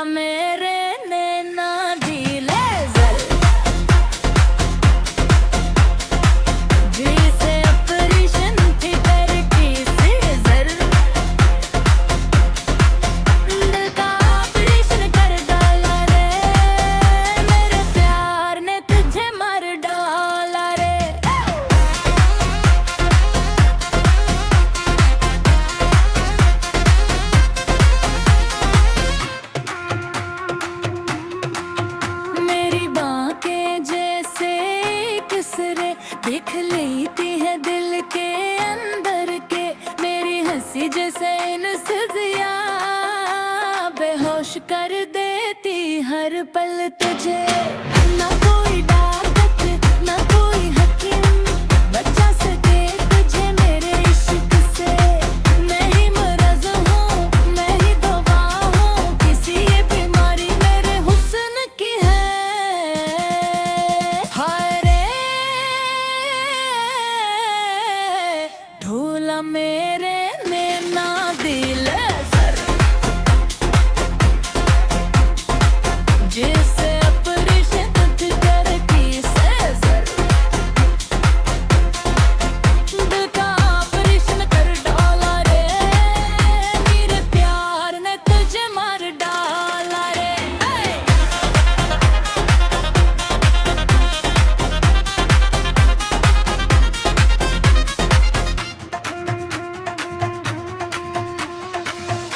मेरे नैना दी लेज़र जिसे operation theatre की सीजर दिल का ऑपरेशन कर डाला रे मेरे प्यार ने तुझे मार डाला रे। मेरी बांकें जैसे किसरे देख लेती है दिल के अंदर के, मेरी हंसी जैसे इंसिदिया बेहोश कर देती हर पल तुझे। ना कोई डॉक्टर ना कोई हकीम बचा सके तुझे मेरे इश्क से। मैं ही मर्ज़ हूँ मैं ही दवा हूँ, किसी ये बीमारी मेरे हुस्न की है। हाय रे ढूला मेरे नैना दिल सर जिसे ऑपरेशन थिएटर की सीजर दिल का ऑपरेशन कर डाला रे मेरे प्यार ने तुझे मार डाला रे।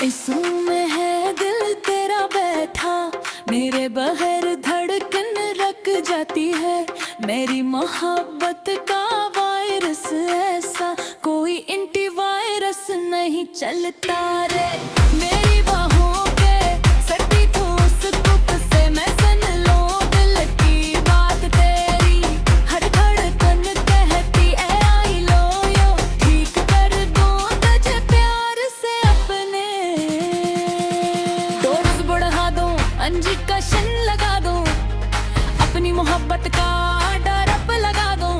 इसमें है दिल तेरा बैठा मेरे बगैर धड़कन रख जाती है। मेरी मोहब्बत का वायरस ऐसा कोई एंटीवायरस नहीं चलता रे। मेरी बाहों पे सटी ठोस कुप से मैं सन लूं दिल की बात तेरी, हर धड़कन कहती है आई लो यो, ठीक कर दूं तुझे प्यार से अपने। डोज बढ़ा दूं इंजेक्शन लगा दूं, अपनी मोहब्बत का डरप लगा दूं,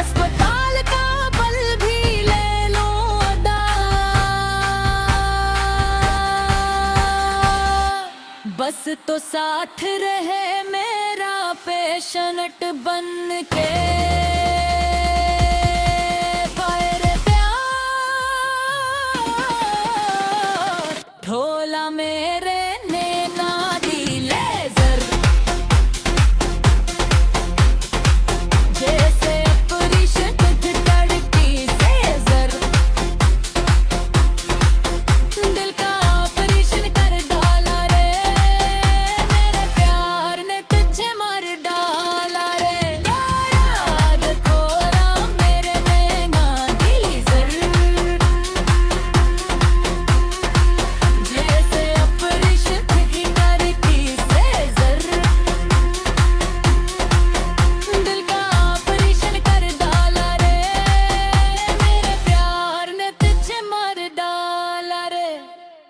अस्पताल का बल भी ले लूं अदा। बस तो साथ रहे मेरा पेशेंट बन के। फायर प्यार ढोला मेरे